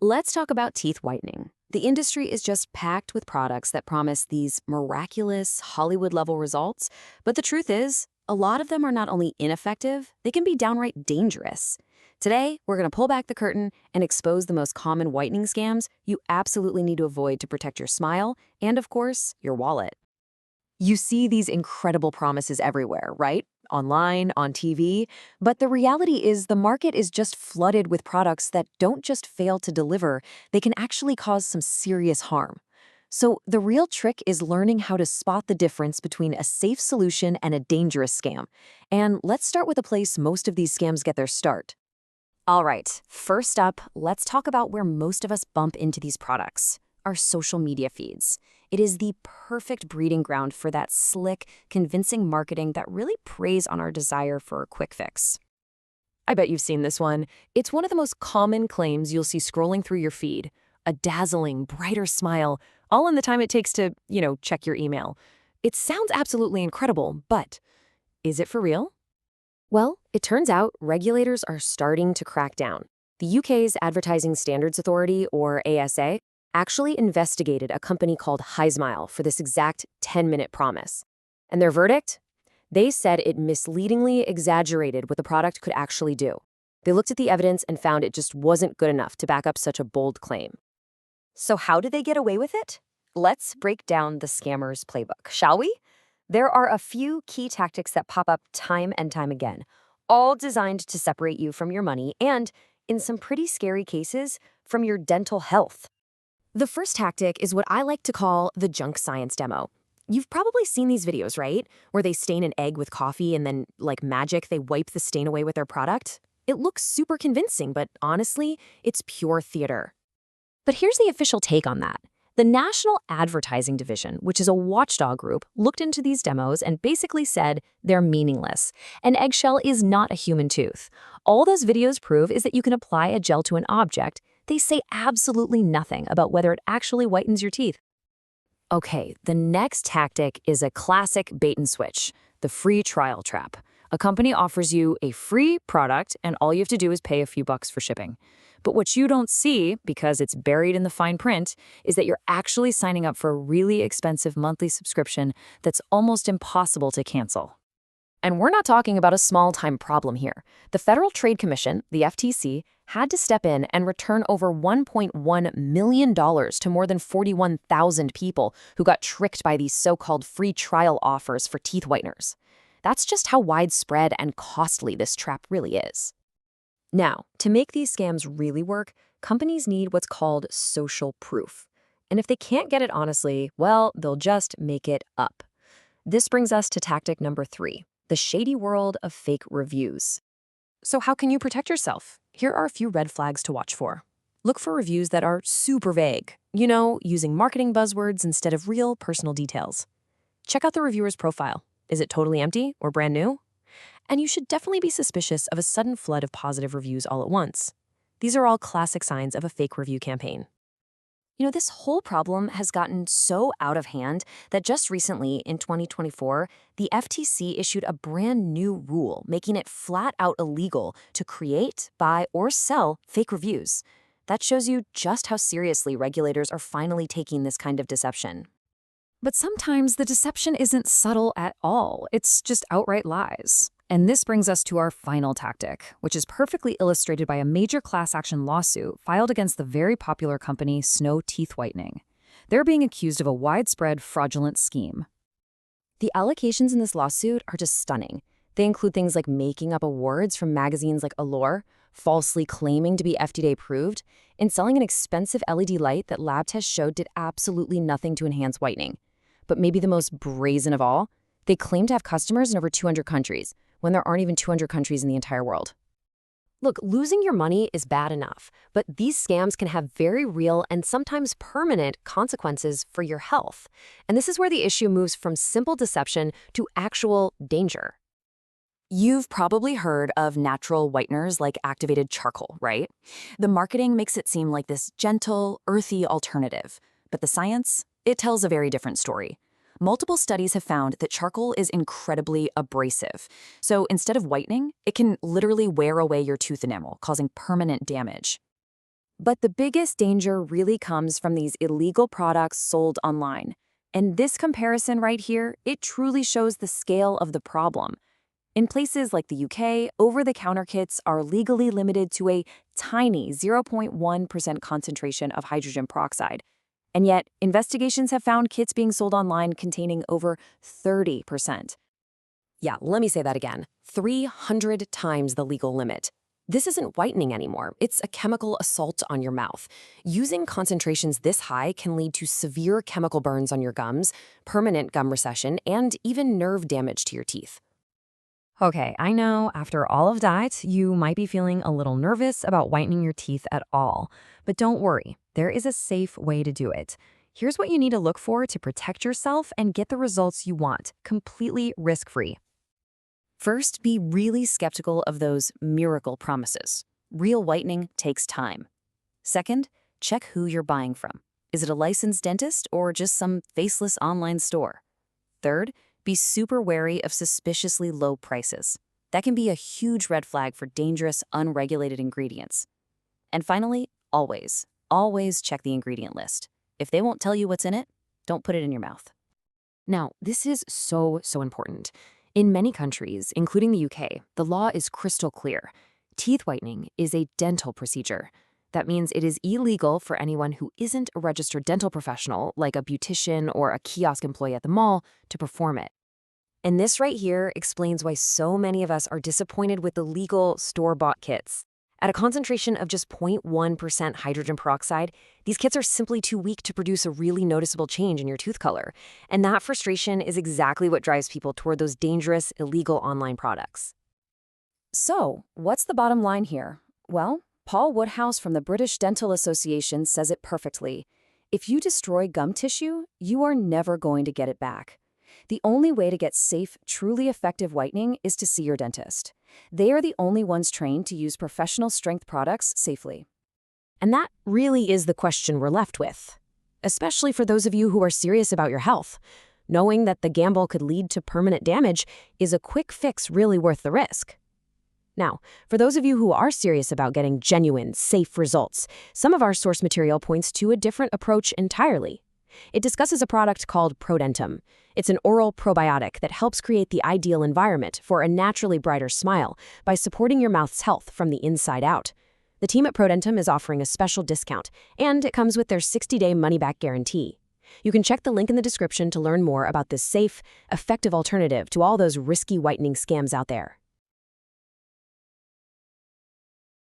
Let's talk about teeth whitening. The industry is just packed with products that promise these miraculous Hollywood-level results, but the truth is, a lot of them are not only ineffective, they can be downright dangerous. Today, we're going to pull back the curtain and expose the most common whitening scams you absolutely need to avoid to protect your smile and, of course, your wallet. You see these incredible promises everywhere, right? Online, on TV. But the reality is the market is just flooded with products that don't just fail to deliver, they can actually cause some serious harm. So the real trick is learning how to spot the difference between a safe solution and a dangerous scam. And let's start with a place most of these scams get their start. All right, first up, let's talk about where most of us bump into these products, our social media feeds. It is the perfect breeding ground for that slick, convincing marketing that really preys on our desire for a quick fix. I bet you've seen this one. It's one of the most common claims you'll see scrolling through your feed. A dazzling, brighter smile, all in the time it takes to, check your email. It sounds absolutely incredible, but is it for real? Well, it turns out regulators are starting to crack down. The UK's Advertising Standards Authority, or ASA, actually investigated a company called Hismile for this exact 10-minute promise. And their verdict? They said it misleadingly exaggerated what the product could actually do. They looked at the evidence and found it just wasn't good enough to back up such a bold claim. So how did they get away with it? Let's break down the scammer's playbook, shall we? There are a few key tactics that pop up time and time again, all designed to separate you from your money and, in some pretty scary cases, from your dental health. The first tactic is what I like to call the junk science demo. You've probably seen these videos, right? Where they stain an egg with coffee and then, like magic, they wipe the stain away with their product. It looks super convincing, but honestly, it's pure theater. But here's the official take on that. The National Advertising Division, which is a watchdog group, looked into these demos and basically said they're meaningless. An eggshell is not a human tooth. All those videos prove is that you can apply a gel to an object. They say absolutely nothing about whether it actually whitens your teeth. Okay, the next tactic is a classic bait and switch, the free trial trap. A company offers you a free product and all you have to do is pay a few bucks for shipping. But what you don't see, because it's buried in the fine print, is that you're actually signing up for a really expensive monthly subscription that's almost impossible to cancel. And we're not talking about a small-time problem here. The Federal Trade Commission, the FTC, had to step in and return over $1.1 million to more than 41,000 people who got tricked by these so-called free trial offers for teeth whiteners. That's just how widespread and costly this trap really is. Now, to make these scams really work, companies need what's called social proof. And if they can't get it honestly, well, they'll just make it up. This brings us to tactic number 3, the shady world of fake reviews. So how can you protect yourself? Here are a few red flags to watch for. Look for reviews that are super vague, using marketing buzzwords instead of real personal details. Check out the reviewer's profile. Is it totally empty or brand new? And you should definitely be suspicious of a sudden flood of positive reviews all at once. These are all classic signs of a fake review campaign. This whole problem has gotten so out of hand that just recently, in 2024, the FTC issued a brand new rule making it flat out illegal to create, buy, or sell fake reviews. That shows you just how seriously regulators are finally taking this kind of deception. But sometimes the deception isn't subtle at all. It's just outright lies. And this brings us to our final tactic, which is perfectly illustrated by a major class action lawsuit filed against the very popular company Snow Teeth Whitening. They're being accused of a widespread fraudulent scheme. The allegations in this lawsuit are just stunning. They include things like making up awards from magazines like Allure, falsely claiming to be FDA approved, and selling an expensive LED light that lab tests showed did absolutely nothing to enhance whitening. But maybe the most brazen of all, they claim to have customers in over 200 countries, when there aren't even 200 countries in the entire world. Look, losing your money is bad enough, but these scams can have very real and sometimes permanent consequences for your health. And this is where the issue moves from simple deception to actual danger. You've probably heard of natural whiteners like activated charcoal, right? The marketing makes it seem like this gentle, earthy alternative. But the science? It tells a very different story. Multiple studies have found that charcoal is incredibly abrasive. So instead of whitening, it can literally wear away your tooth enamel, causing permanent damage. But the biggest danger really comes from these illegal products sold online. And this comparison right here, it truly shows the scale of the problem. In places like the UK, over-the-counter kits are legally limited to a tiny 0.1% concentration of hydrogen peroxide. And yet, investigations have found kits being sold online containing over 30%. Yeah, let me say that again. 300 times the legal limit. This isn't whitening anymore. It's a chemical assault on your mouth. Using concentrations this high can lead to severe chemical burns on your gums, permanent gum recession, and even nerve damage to your teeth. Okay, I know after all of that, you might be feeling a little nervous about whitening your teeth at all. But don't worry, there is a safe way to do it. Here's what you need to look for to protect yourself and get the results you want, completely risk-free. First, be really skeptical of those miracle promises. Real whitening takes time. Second, check who you're buying from. Is it a licensed dentist or just some faceless online store? Third, be super wary of suspiciously low prices. That can be a huge red flag for dangerous, unregulated ingredients. And finally, always check the ingredient list. If they won't tell you what's in it, don't put it in your mouth. Now, this is so important. In many countries, including the UK, the law is crystal clear. Teeth whitening is a dental procedure. That means it is illegal for anyone who isn't a registered dental professional, like a beautician or a kiosk employee at the mall, to perform it. And this right here explains why so many of us are disappointed with the legal store-bought kits. At a concentration of just 0.1% hydrogen peroxide, these kits are simply too weak to produce a really noticeable change in your tooth color. And that frustration is exactly what drives people toward those dangerous, illegal online products. So, what's the bottom line here? Well, Paul Woodhouse from the British Dental Association says it perfectly. If you destroy gum tissue, you are never going to get it back. The only way to get safe, truly effective whitening is to see your dentist. They are the only ones trained to use professional strength products safely. And that really is the question we're left with, especially for those of you who are serious about your health. Knowing that the gamble could lead to permanent damage, is a quick fix really worth the risk? Now, for those of you who are serious about getting genuine, safe results, some of our source material points to a different approach entirely. It discusses a product called Prodentim. It's an oral probiotic that helps create the ideal environment for a naturally brighter smile by supporting your mouth's health from the inside out. The team at Prodentim is offering a special discount, and it comes with their 60-day money-back guarantee. You can check the link in the description to learn more about this safe, effective alternative to all those risky whitening scams out there.